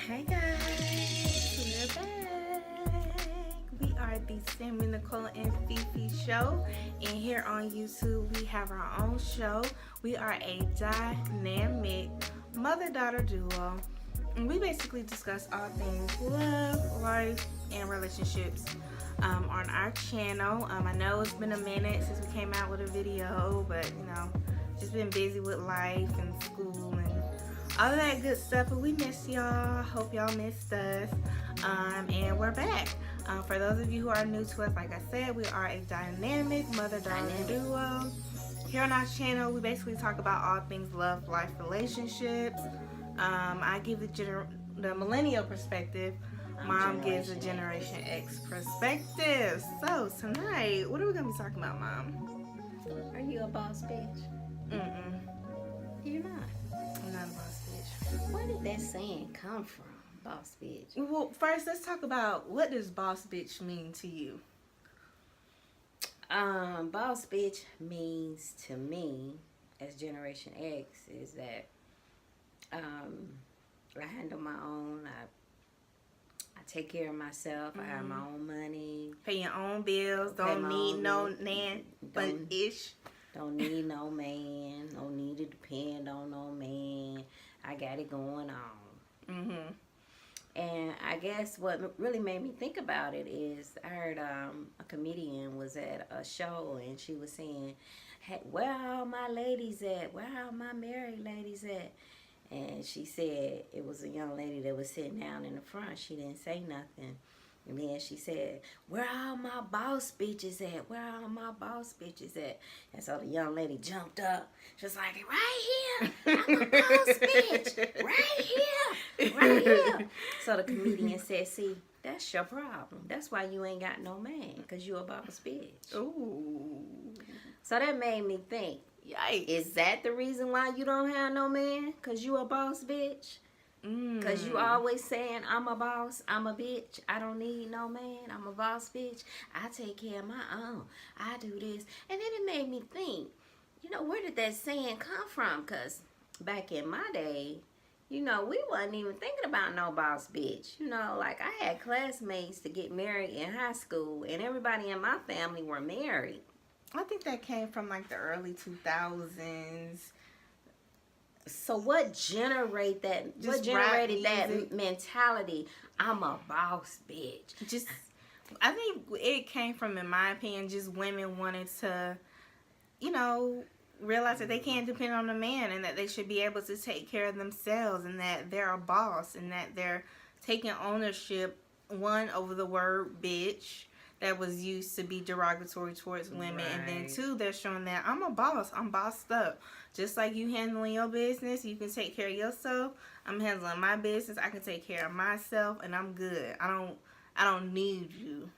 Hey guys, we're back. We are the Sammie, Nicole, and FeeFee show, and here on YouTube we have our own show. We are a dynamic mother-daughter duo, and we basically discuss all things love, life, and relationships on our channel. I know it's been a minute since we came out with a video, but just been busy with life and school and all of that good stuff, but we miss y'all. Hope y'all missed us. And we're back. For those of you who are new to us, like I said, we are a dynamic mother-daughter duo. Here on our channel, we basically talk about all things love, life, relationships. I give the millennial perspective. Mom gives a Generation X perspective. So tonight, what are we gonna be talking about, Mom? Are you a boss bitch? You're not. I'm not a boss bitch. Where did that saying come from, boss bitch? Well, first let's talk about, what does boss bitch mean to you? Boss bitch means to me, as Generation X, is that I handle my own. I take care of myself. I have my own money. Pay your own bills. Don't need no nan but ish. Don't need no man. Don't need to depend on no man. I got it going on. And I guess what really made me think about it is I heard a comedian was at a show and she was saying, hey, where are all my ladies at? Where are all my married ladies at? And she said it was a young lady that was sitting down in the front. She didn't say nothing. And then she said, where all my boss bitches at? Where all my boss bitches at? And so the young lady jumped up. She was like, right here. I'm a boss bitch. Right here. Right here. So the comedian said, see, that's your problem. That's why you ain't got no man, because you a boss bitch. Ooh. So that made me think, Yikes. is that the reason why you don't have no man? Because you a boss bitch? Because you always saying, I'm a boss, I'm a bitch, I don't need no man, I'm a boss bitch, I take care of my own, I do this. And then it made me think, where did that saying come from? Because back in my day, we wasn't even thinking about no boss bitch. Like I had classmates to get married in high school, and everybody in my family were married. I think that came from like the early 2000s. So what generated that mentality? I'm a boss bitch. I think it came from, in my opinion, just women wanted to, realize that they can't depend on a man and that they should be able to take care of themselves and that they're a boss and that they're taking ownership, one, over the word bitch that was used to be derogatory towards women, right. And then two, they're showing that I'm a boss, I'm bossed up. Just like you handling your business, you can take care of yourself. I'm handling my business, I can take care of myself, and I'm good. I don't need you.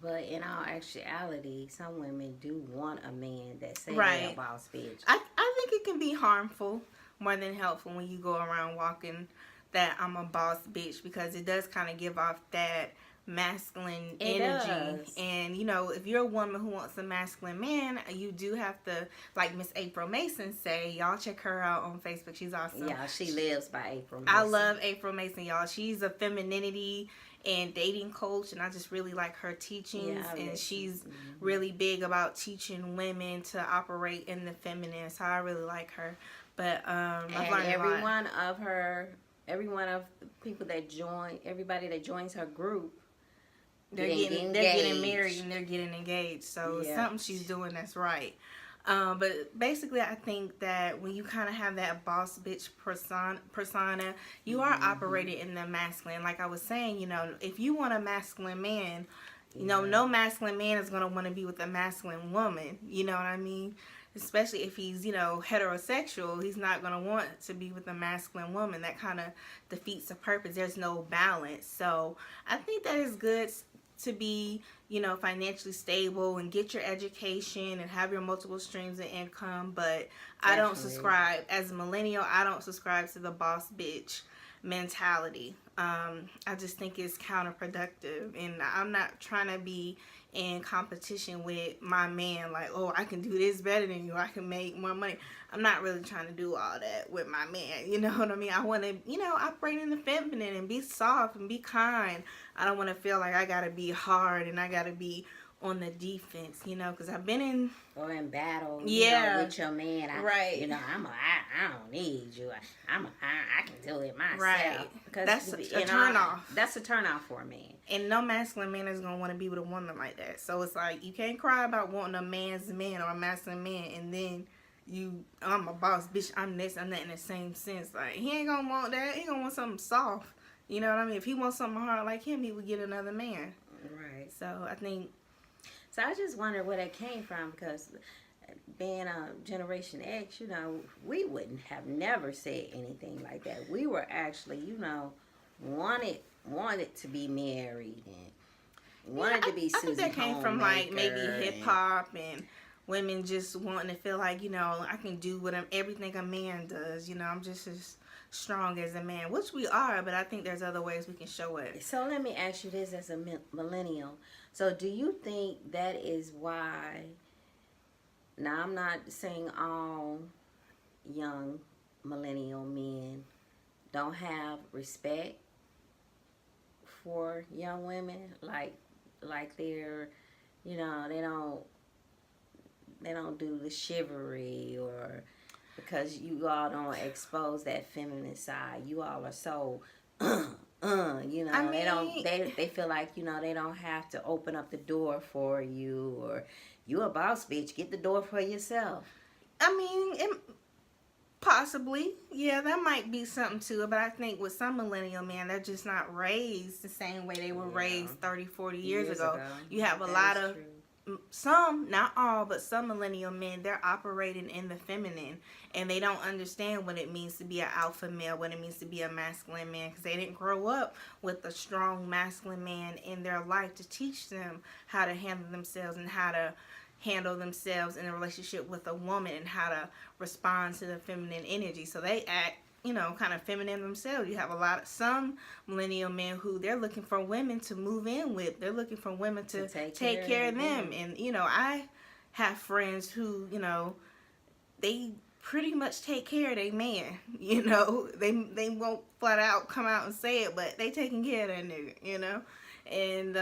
But in all actuality, some women do want a man that says they're a boss bitch. I think it can be harmful more than helpful when you go around walking that I'm a boss bitch, because it does kind of give off that masculine energy. And if you're a woman who wants a masculine man, you do have to, like Miss April Mason say, y'all check her out on Facebook, she's awesome. Yeah, she lives by April Mason. I love April Mason, y'all. She's a femininity and dating coach, and I just really like her teachings. And she's really big about teaching women to operate in the feminine, so I really like her. But I've learned every one of the people that join, everybody that joins her group, they're getting married and they're getting engaged. So something she's doing that's right. But basically, I think that when you kind of have that boss bitch persona, you are operating in the masculine. Like I was saying, if you want a masculine man, no masculine man is going to want to be with a masculine woman. You know what I mean? Especially if he's, heterosexual, he's not going to want to be with a masculine woman. That kind of defeats the purpose. There's no balance. So I think that is good to be, financially stable and get your education and have your multiple streams of income. But I don't subscribe, as a millennial, I don't subscribe to the boss bitch mentality. I just think it's counterproductive, and I'm not trying to be in competition with my man. Like, oh, I can do this better than you. I can make more money. I'm not really trying to do all that with my man. You know what I mean? I want to, operate in the feminine and be soft and be kind. I don't want to feel like I got to be hard and I got to be on the defense, because I've been in... Or in battle, yeah, with your man. Right. I don't need you. I can do it myself. Right. Because that's a turn off. That's a turn off for me. And no masculine man is going to want to be with a woman like that. So it's like, you can't cry about wanting a man's man or a masculine man and then I'm a boss, bitch, I'm this, I'm that, in the same sense. Like, he ain't going to want that. He going to want something soft. You know what I mean? If he wants something hard like him, he would get another man. Right. So I think... So I just wonder where that came from, because being a Generation X, we wouldn't have never said anything like that. We were actually, wanted to be married and wanted to be Susie. I think that came from like maybe hip hop and women just wanting to feel like, I can do everything a man does. I'm just as strong as a man, which we are, but I think there's other ways we can show it. So let me ask you this as a millennial. So do you think that is why, now I'm not saying all young millennial men don't have respect for young women, like they're, they don't do the chivalry, or because you all don't expose that feminine side. You all are so they feel like, they don't have to open up the door for you, or you a boss bitch, get the door for yourself. Possibly. Yeah, that might be something to it, but I think with some millennial men, they're just not raised the same way they were raised 30, 40 years ago. You have a lot of some, not all, but some millennial men, they're operating in the feminine, and they don't understand what it means to be an alpha male, what it means to be a masculine man, because they didn't grow up with a strong masculine man in their life to teach them how to handle themselves and how to handle themselves in a relationship with a woman and how to respond to the feminine energy. So they act, kind of feminine themselves. You have some millennial men who they're looking for women to move in with. They're looking for women to take care of them. And, I have friends who, they pretty much take care of their man. They won't flat out come out and say it, but they taking care of that nigga, And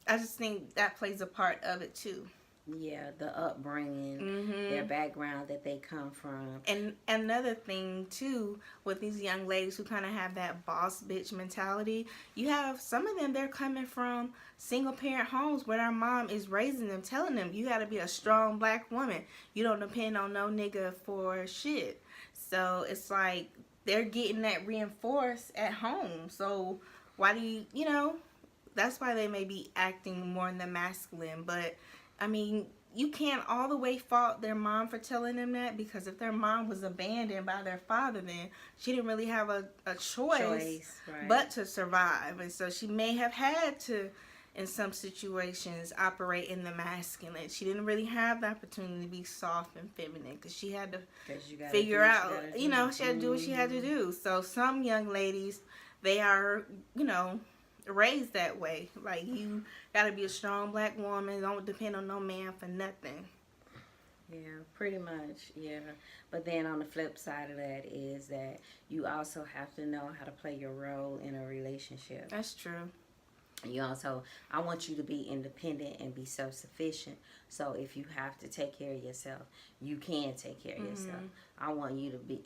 I just think that plays a part of it too. Yeah, the upbringing, their background that they come from. And another thing, too, with these young ladies who kind of have that boss bitch mentality, you have some of them, they're coming from single-parent homes where their mom is raising them, telling them, you got to be a strong black woman. You don't depend on no nigga for shit. So it's like they're getting that reinforced at home. So why do you, that's why they may be acting more in the masculine, but... you can't all the way fault their mom for telling them that, because if their mom was abandoned by their father, then she didn't really have a choice right, but to survive. And so she may have had to, in some situations, operate in the masculine. She didn't really have the opportunity to be soft and feminine, because she had to figure out, she had to do what she had to do. So some young ladies, they are, raised that way. Like, you gotta be a strong black woman, don't depend on no man for nothing. Yeah, pretty much, yeah. But then on the flip side of that is that you also have to know how to play your role in a relationship. That's true. I want you to be independent and be self-sufficient. So if you have to take care of yourself, you can take care of yourself. I want you to be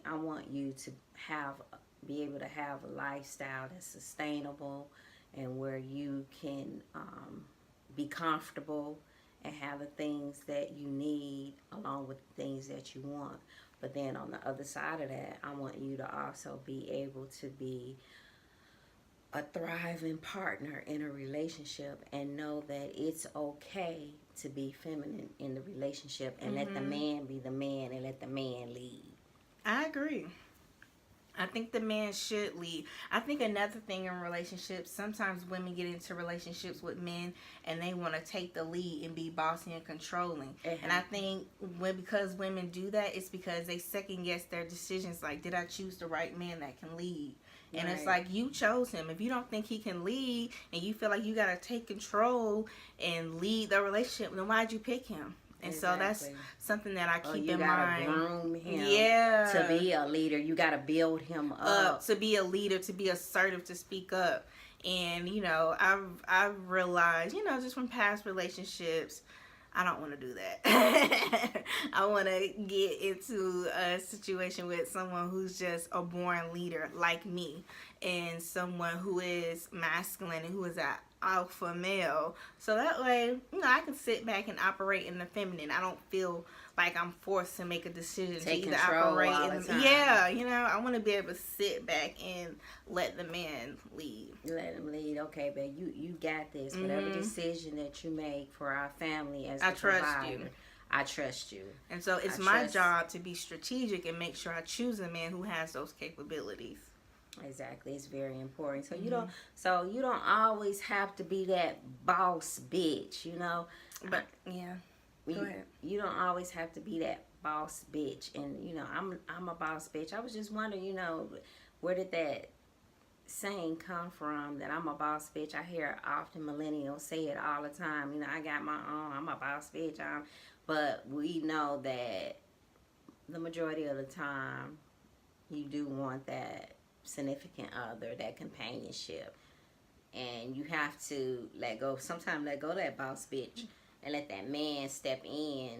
able to have a lifestyle that's sustainable, and where you can be comfortable and have the things that you need along with the things that you want. But then on the other side of that, I want you to also be able to be a thriving partner in a relationship, and know that it's okay to be feminine in the relationship, and let the man be the man, and let the man lead. I agree. I think the man should lead. I think another thing in relationships, sometimes women get into relationships with men and they want to take the lead and be bossy and controlling. And I think because women do that, it's because they second guess their decisions. Like, did I choose the right man that can lead? And it's like, you chose him. If you don't think he can lead and you feel like you got to take control and lead the relationship, then why'd you pick him? And so that's something that I keep in mind. You gotta groom him to be a leader. You gotta build him up. To be a leader, to be assertive, to speak up. And, you know, I've realized, you know, just from past relationships, I don't want to do that. I want to get into a situation with someone who's just a born leader like me, and someone who is masculine and who is an alpha male. So that way, you know, I can sit back and operate in the feminine. I don't feel like I'm forced to make a decision to either operate in the time. Yeah, you know, I want to be able to sit back and let the man lead. Let him lead. Okay, babe, you got this. Whatever decision that you make for our family as the provider, I trust you. And so it's my job to be strategic and make sure I choose a man who has those capabilities. Exactly, it's very important. So you don't always have to be that boss bitch, you know. But yeah. Go ahead. You don't always have to be that boss bitch. And, you know, I'm a boss bitch. I was just wondering, you know, where did that saying come from, that I'm a boss bitch? I hear often millennials say it all the time. You know, I got my own, I'm a boss bitch. But we know that the majority of the time, you do want that significant other, that companionship. And you have to sometimes let go of that boss bitch. And let that man step in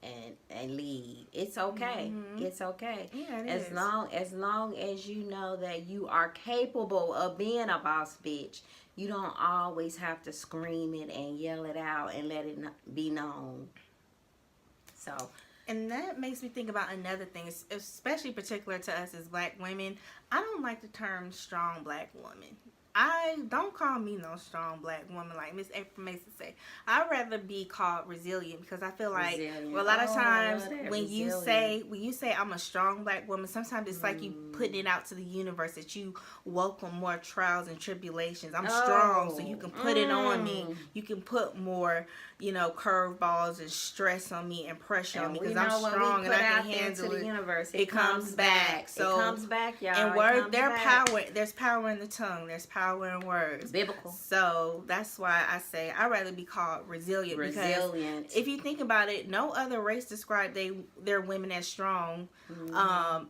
and lead. It's okay. It's okay. Yeah, it is. As long as you know that you are capable of being a boss bitch, you don't always have to scream it and yell it out and let it be known. So. And that makes me think about another thing, especially particular to us as black women. I don't like the term strong black woman. Don't call me no strong black woman like Miss April Mason say. I'd rather be called resilient, because I feel like a lot of times when you say I'm a strong black woman, sometimes it's like you putting it out to the universe that you welcome more trials and tribulations. I'm strong, so you can put it on me. You can put more, you know, curveballs and stress on me and pressure on me, because I'm strong and I can handle it. Universe, it comes back. So it comes back, y'all. And there's power in the tongue. There's power in words. Biblical. So that's why I say I'd rather be called resilient. Because if you think about it, no other race describe their women as strong.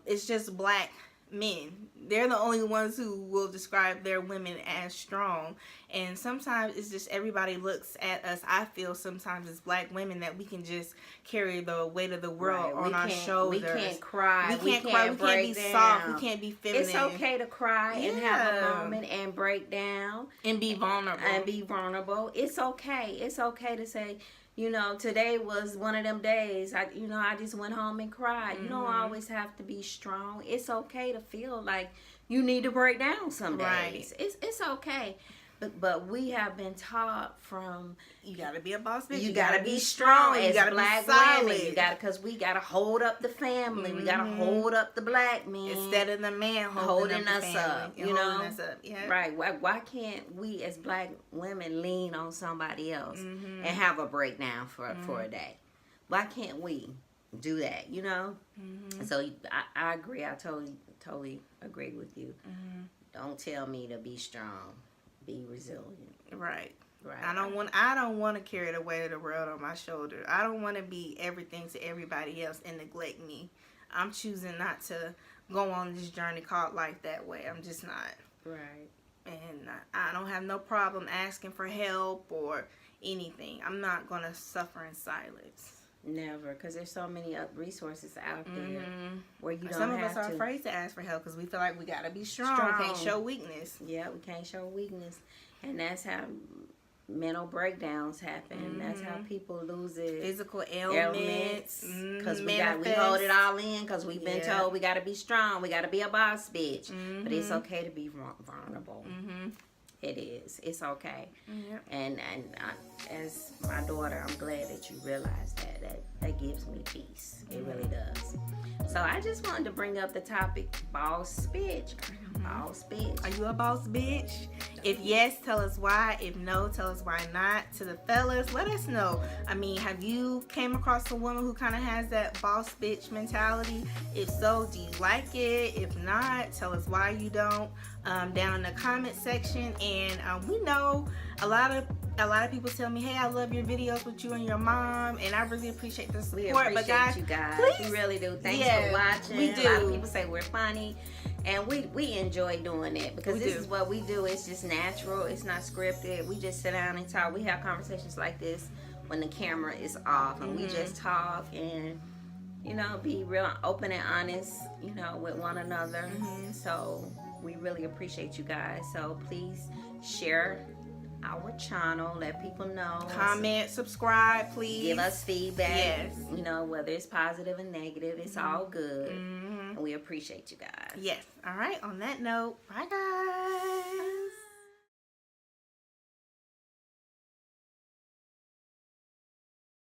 It's just black men. They're the only ones who will describe their women as strong. And sometimes it's just everybody looks at us, I feel sometimes as black women, that we can just carry the weight of the world on our shoulders. We can't cry. We can't be soft. We can't be feminine. It's okay to cry and have a moment and break down. And be vulnerable. It's okay. It's okay to say, you know, today was one of them days. I just went home and cried. You don't always have to be strong. It's okay to feel like you need to break down some days. Right. It's okay. But we have been taught from, you gotta be a boss bitch. You gotta be strong as black women. Because we gotta hold up the family. We gotta hold up the black men instead of the man holding us up. You know, right? Why can't we as black women lean on somebody else and have a breakdown for a day? Why can't we do that? You know. So I agree. I totally agree with you. Don't tell me to be strong. Be resilient. Right. I don't want to carry the weight of the world on my shoulder. I don't want to be everything to everybody else and neglect me. I'm choosing not to go on this journey called life that way. I'm just not. Right. And I don't have no problem asking for help or anything. I'm not going to suffer in silence. Never, because there's so many resources out there where you don't have to. Some of us are afraid to ask for help because we feel like we gotta be strong. Can't show weakness. Yeah, we can't show weakness, and that's how mental breakdowns happen. That's how people lose it. Physical ailments. Because we hold it all in because we've been told we gotta be strong. We gotta be a boss bitch. But it's okay to be vulnerable. It is. It's okay. And as my daughter, I'm glad that you realize that. That gives me peace. It really does. So I just wanted to bring up the topic, boss bitch. boss bitch. Are you a boss bitch? If yes, tell us why. If no, tell us why not. To the fellas, let us know. I mean, have you came across a woman who kind of has that boss bitch mentality? If so, do you like it? If not, tell us why you don't. Down in the comment section. And we know a lot of people tell me, hey, I love your videos with you and your mom, and I really appreciate the support. We appreciate but guys, you guys. please, We really do. Thanks yeah, for watching. we do. A lot of people say we're funny, and we enjoy doing it because this is what we do. It's just natural. It's not scripted. We just sit down and talk. We have conversations like this when the camera is off, and we just talk and, you know, be real open and honest, you know, with one another. So we really appreciate you guys. So please share our channel, let people know, comment, subscribe, please, give us feedback. Yes, you know, whether it's positive and negative, it's all good. And we appreciate you guys. Yes. All right, on that note, bye guys.